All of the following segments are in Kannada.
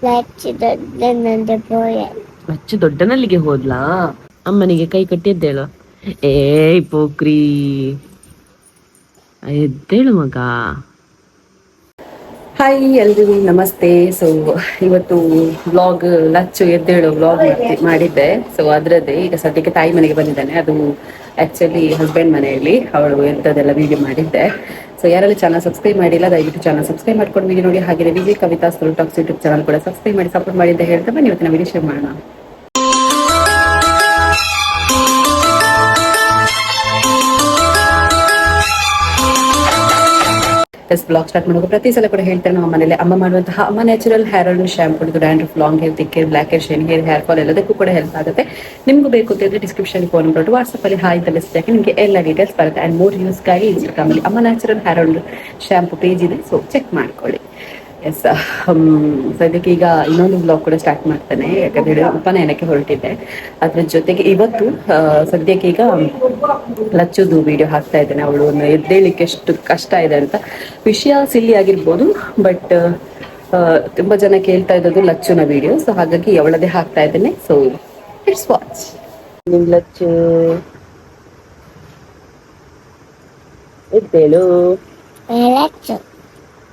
ಲಚ್ಚು ದೊಡ್ಡನಲ್ಲಿಗೆ ಹೋದ್ಲಾ? ಅಮ್ಮನಿಗೆ ಕೈ ಕಟ್ಟಿ ಎದ್ದೇಳು. ಪೋಕ್ರಿ, ಎದ್ದೇಳು ಮಗ. ಹಾಯ್ ಎಲ್ರಿಗೂ ನಮಸ್ತೆ. ಸೊ ಇವತ್ತು ವ್ಲಾಗ್ ಲಚ್ಚು ಎದ್ದೇಳು ವ್ಲಾಗ್ ಮಾಡಿದ್ದೆ. ಸೊ ಅದರದ್ದೇ ಈಗ ಸದ್ಯಕ್ಕೆ ತಾಯಿ ಮನೆಗೆ ಬಂದಿದ್ದಾನೆ. ಅದು ಆಕ್ಚುಲಿ ಹಸ್ಬೆಂಡ್ ಮನೆಯಲ್ಲಿ ಅವಳು ಎಂಥದ್ದೆಲ್ಲ ವಿಡಿಯೋ ಮಾಡಿದ್ದೆ. ಸೊ ಯಾರೆಲ್ಲ ಚಾನಲ್ ಸಬ್ಸ್ಕ್ರೈಬ್ ಮಾಡಿಲ್ಲ ದಯವಿಟ್ಟು ಚಾನಲ್ ಸಬ್ಸ್ಕ್ರೈಬ್ ಮಾಡ್ಕೊಂಡು ವಿಡಿಯೋ ನೋಡಿ. ಹಾಗೆ Vijay Kavita talks YouTube channel ಕೂಡ ಸಬ್ಸ್ಕ್ರೈಬ್ ಮಾಡಿ ಸಪೋರ್ಟ್ ಮಾಡಿ ಅಂತ ಹೇಳ್ತಾ ಬನ್ನಿ ಇವತ್ತಿನ ವಿಡಿಯೋ ಶೇರ್ ಮಾಡೋಣ. ಬ್ಲಾಗ್ ಸ್ಟಾರ್ಟ್ ಮಾಡೋದು ಪ್ರತಿ ಸಲ ಕೂಡ ಹೇಳ್ತಾರೆ ನಮ್ಮ ಮನೇಲಿ ಅಮ್ಮ ಮಾಡುವಂತಹ ಅಮ್ಮ ನ್ಯಾಚುರಲ್ ಹೇರ್ ಆಯಿಲ್ ಶಾಂಪೂ, ಇದು dandruff, long hair, thick hair, black hair, shine hair, hair fall ಎಲ್ಲದಕ್ಕೂ ಕೂಡ ಹೆಲ್ಪ್ ಆಗುತ್ತೆ. ನಿಮ್ಗೂ ಬೇಕು ಅಂತ ಡಿಸ್ಕ್ರಿಪ್ಷನ್ ಫೋನ್ ನಂಬರ್, ವಾಟ್ಸ್ಆಪ್ ಅಲ್ಲಿ ಹಾಯ್ ಅಂತ ಮೆಸೇಜ್ ಹಾಕಿ ನಿಮಗೆ ಎಲ್ಲ ಡೀಟೇಲ್ಸ್ ಬರುತ್ತೆ. ಅಂಡ್ ಮೋರ್ ಯೂಸ್ಗಾಗಿ ಇನ್ಸ್ಟಾಗ್ರಾಮ್ ಅಲ್ಲಿ ಅಮ್ಮ natural hair oil shampoo page ಇದೆ, ಸೊ ಚೆಕ್ ಮಾಡ್ಕೊಳ್ಳಿ. ಎಸ್, ಸದ್ಯಕ್ಕೆ ಈಗ ಇನ್ನೊಂದು ಬ್ಲಾಗ್ ಕೂಡ ಸ್ಟಾರ್ಟ್ ಮಾಡ್ತಾನೆ. ಯಾಕಂದ್ರೆ ಉಪನಯನಕ್ಕೆ ಹೊರಟಿದ್ದೆ. ಅದ್ರ ಜೊತೆಗೆ ಇವತ್ತು ಸದ್ಯಕ್ಕೆ ಈಗ ಲಚ್ಚುದು ವಿಡಿಯೋ ಹಾಕ್ತಾ ಇದ್ದೇನೆ. ಅವಳು ಎದ್ದೇಳಿಕ್ಕೆ ಎಷ್ಟು ಕಷ್ಟ ಇದೆ ಅಂತ. ವಿಷಯ ಸಿಲ್ಲಿ ಆಗಿರ್ಬೋದು, ಬಟ್ ತುಂಬಾ ಜನ ಕೇಳ್ತಾ ಇದ್ದದ್ದು ಲಚ್ಚುನ ವಿಡಿಯೋ. ಸೊ ಹಾಗಾಗಿ ಅವಳದೇ ಹಾಕ್ತಾ ಇದ್ದೇನೆ. So it's watch. ನಿಮ್ ಲಚ್ಚು ಎದ್ದೇಳು.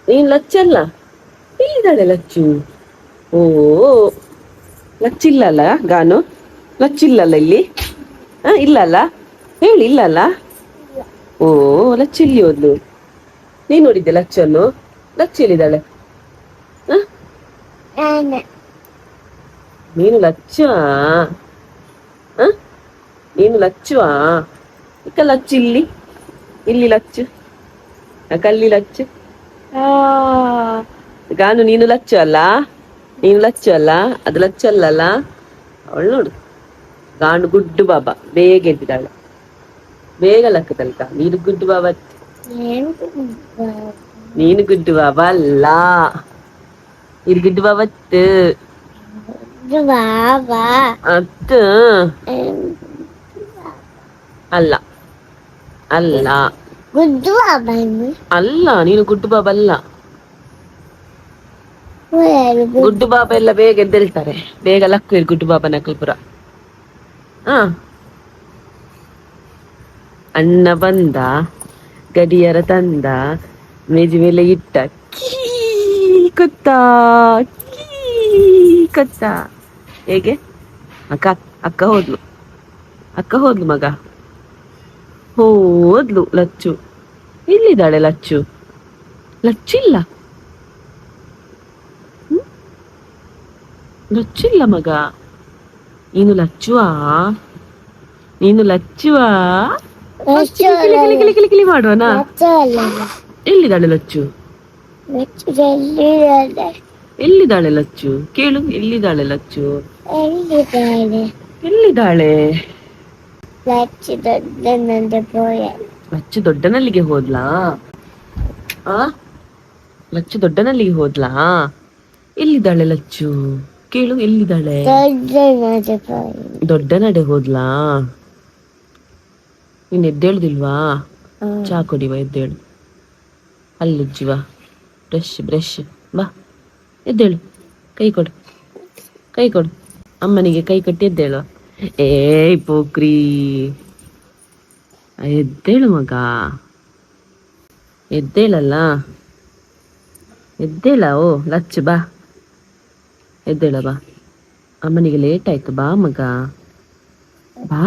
ನೀನ್ ಲಚ್ಚಲ್ಲ, ಇಲ್ಲಿದ್ದಾಳೆ ಲಚ್ಚು. ಓ ಲಚ್ಚಿಲ್ಲಲ್ಲ ಗಾನು, ಲಚ್ಚಿಲ್ಲಲ್ಲ ಇಲ್ಲಿ. ಇಲ್ಲಲ್ಲ, ಹೇಳಿ ಇಲ್ಲಲ್ಲ. ಓ ಲಚ್ಚಿಲ್ಲಿ ಹೋದ್ಲು. ನೀನ್ ನೋಡಿದ್ದೆ ಲಚ್ಚನ್ನು? ಲಚ್ಚಿಲ್ಲಿದ್ದಾಳೆ. ನೀನು ಲಚ್ಚುವಾ? ನೀನು ಲಚ್ಚುವಾ? ಇಕ್ಕ ಲಚ್ಚಿಲ್ಲಿ, ಇಲ್ಲಿ ಲಚ್ಚು, ಕಲ್ಲಿ ಲಚ್ಚು. ಗಾನು ನೀನು ಲಚ್ಚು ಅಲ್ಲ, ನೀನು ಲಚ್ಚು ಅಲ್ಲ, ಅದು ಲಚ್ಚಲ್ಲಲ್ಲ. ಅವಳು ನೋಡು, ಗಾನು ಗುಡ್ಡು ಬಾಬಾ ಬೇಗ ಎದ್ದಿದ್ದಾಳೆ, ಬೇಗ ಲಕ್ಕದಲ್ಕ. ನೀನು ಗುಡ್ಡು ಬಾಬಾ, ನೀನು ಗುಡ್ಡು ಬಾಬಾ ಅಲ್ಲ, ಇದು ಗುಡ್ಡು ಬಾಬಾ ಅತ್ತ ಅಲ್ಲ, ಅಲ್ಲ ಅಲ್ಲ, ನೀನು ಗುಡ್ಡು ಬಾಬಾ ಅಲ್ಲ. ಗುಡ್ಡು ಬಾಬಾ ಎಲ್ಲ ಬೇಗ ಎದ್ದೇಳ್ತಾರೆ, ಬೇಗ ಲಕ್ಕು ಗುಡ್ಡು ಬಾಬಾ ನಕಲ್ಪುರ. ಅಣ್ಣ ಬಂದ, ಗಡಿಯಾರ ತಂದ, ಮೇಜಿ ಮೇಲೆ ಇಟ್ಟ, ಕೀ ಕೊತ್ತ, ಕೀ ಕೊತ್ತ. ಹೇಗೆ ಅಕ್ಕ? ಅಕ್ಕ ಹೋದ್ಲು, ಅಕ್ಕ ಹೋದ್ಲು ಮಗ, ಹೋದ್ಲು ಲಚ್ಚು. ಇಲ್ಲಿದ್ದಾಳೆ ಲಚ್ಚು, ಲಚ್ಚಿಲ್ಲ, ಲಚ್ಚಿಲ್ಲ ಮಗ. ನೀನು ಲಚ್ಚುವಾ? ನೀನು ಲಚ್ಚುವಾ? ಕಿಲಿ ಮಾಡುವನಾ? ಎಲ್ಲಿದ್ದಾಳೆ ಲಚ್ಚು? ಎಲ್ಲಿದ್ದಾಳೆ ಲಚ್ಚು? ಕೇಳು, ಎಲ್ಲಿದ್ದಾಳೆ ಲಚ್ಚು? ಎಲ್ಲಿದ್ದಾಳೆ? ಲಚ್ಚು ದೊಡ್ಡನಲ್ಲಿಗೆ ಹೋದ್ಲಾ? ಲಚ್ಚು ದೊಡ್ಡನಲ್ಲಿಗೆ ಹೋದ್ಲಾ? ಎಲ್ಲಿದ್ದಾಳೆ ಲಚ್ಚು? ಕೇಳು, ಎಲ್ಲಿದ್ದಾಳೆ? ದೊಡ್ಡ ನಡೆ ಹೋದ್ಲಾ? ನೀನ್ ಎದ್ದೇಳುದಿಲ್ವಾ? ಚಾ ಕುಡಿವ, ಎದ್ದೇಳು. ಹಲ್ಲುಜ್ಜಿವ, ಬ್ರಷ್ ಬಾ, ಎದ್ದೇಳು. ಕೈ ಕೊಡು, ಕೈ ಕೊಡು. ಅಮ್ಮನಿಗೆ ಕೈ ಕಟ್ಟಿ ಎದ್ದೇಳು. ಪೋಕ್ರಿ, ಎದ್ದೇಳು ಮಗ, ಎದ್ದೇಳಲ್ಲ, ಎದ್ದೇಳ. ಓ ಲಚ್ಚು ಬಾ, ಎದ್ದೇಳ ಬಾ. ಅಮ್ಮನಿಗೆ ಲೇಟ್ ಆಯ್ತು, ಬಾ ಮಗ ಬಾ.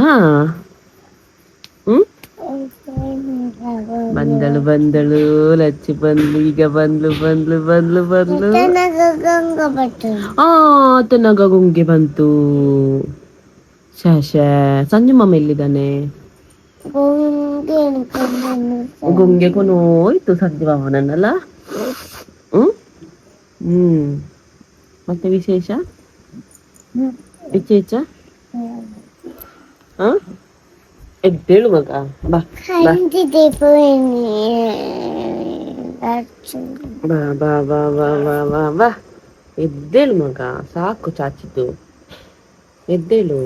ಬಂದಳು ಬಂದಳು ಲಚ್ಚು ಬಂದ್ಲು, ಈಗ ಬಂದ್ಲು ಬಂದ್ಲು ಬಂದ್ಲು ಬಂದ್ಲು. ತನಗ ಗುಂಗೆ ಬಂತು. ಸಂಜು ಮಾಮ ಎಲ್ಲಿದ್ದಾನೆ? ಗುಂಗೆ ಕೊನೋಯ್ತು ಸಂಜು ಮಾಮನನ್ನಲ್ಲ. ಮತ್ತೆ ವಿಶೇಷ ವಿಶೇಷ ಎದ್ದೇಳು ಮಗ, ಬಾ ಬಾ ಬಾ ಬಾ ಬಾ ಬಾ ಬಾ. ಎದ್ದೇಳು ಮಗ, ಸಾಕು ಚಾಚಿದ್ದು, ಎದ್ದೇಳು.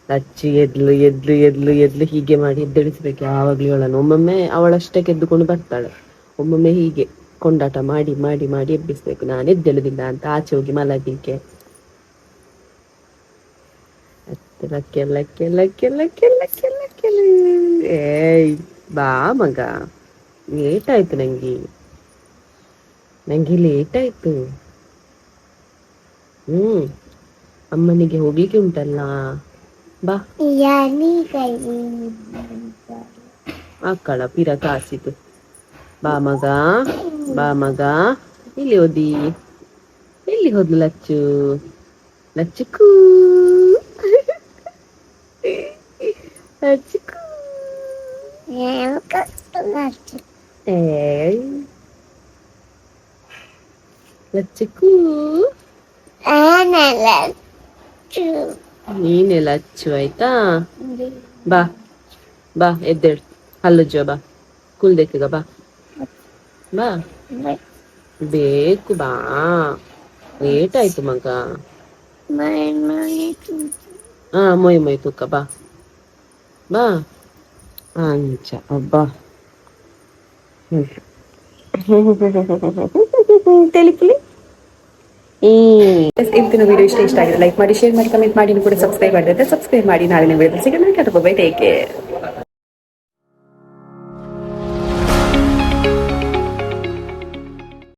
ಲಚ್ಚಿ ಎದ್ಲು ಎದ್ಲು ಎದ್ಲು ಎದ್ಲು ಹೀಗೆ ಮಾಡಿ ಎದ್ದೇಳಿಸ್ಬೇಕು ಯಾವಾಗ್ಲೂ ಅವಳನ್ನು. ಒಮ್ಮೊಮ್ಮೆ ಅವಳಷ್ಟಕ್ಕೆ ಎದ್ದುಕೊಂಡು ಬರ್ತಾಳೆ, ಒಮ್ಮೊಮ್ಮೆ ಹೀಗೆ ಕೊಂಡಾಟ ಮಾಡಿ ಮಾಡಿ ಮಾಡಿ ಎಬ್ಬಿಸ್ಬೇಕು. ನಾನು ಎದ್ದೇಳುದಿಲ್ಲ ಅಂತ ಆಚೆ ಹೋಗಿ ಮಲಗಿಕ್ಕೆ. ಕೆಲ್ಲ ಕೆಲ್ಲ ಕೆಲ್ಲ ಕೆಲ್ಲ ಕೆಲ್ಲ ಕೆಲ್ಲ. ಏಯ್ ಬಾ ಮಗ, ಲೇಟ್ ಆಯ್ತು ನಂಗೆ ಲೇಟ್ ಆಯ್ತು. ಅಮ್ಮನಿಗೆ ಹೋಗ್ಲಿಕ್ಕೆ ಉಂಟಲ್ಲ, ಬಾ. ಅಕ್ಕಳ ಪಿರ ಕಾಸಿತು. ಬಾ ಮಗ, ಬಾ ಮಗ. ಇಲ್ಲಿ ಓದಿ, ಎಲ್ಲಿ ಹೋದ್ಲು ಲಚ್ಚು? ಲಚ್ಚುಕು ಲಚ್ಚುಕು. ಲಚ್ಚುಕು, ನೀನೆ ಲಚ್ಚು ಆಯ್ತಾ. ಬಾ ಬಾ, ಎದ್ದೇಳು, ಹಲ್ಲುಜ್ಜುವ ಬಾ, ಕುಲ್ದೆಕ್ಕಗ ಬಾ ಬಾ. ಬೇಕು ಬಾ, ಲೇಟ್ ಆಯ್ತು ಮಗ. ಮೊಯ್ ತೂಕ ಬಾ ಬಾ ಅಂಚ ಅಬ್ಬಾ. ತಿಳಿಪುಲಿ. ಇವತ್ತಿನ ವಿಡಿಯೋ ಇಷ್ಟ ಆಗಿದೆ. ಲೈಕ್ ಮಾಡಿ, ಶೇರ್ ಮಾಡಿ, ಕಮೆಂಟ್ ಮಾಡಿ, ಕೂಡ ಸಬ್ಸ್ಕ್ರೈಬ್ ಮಾಡಿದ್ರೆ ಸಬ್ಸ್ಕ್ರೈಬ್ ಮಾಡಿ. ನಾಳೆ ವಿಡಿಯೋದಲ್ಲಿ ಸಿಗೋಣ. Take care.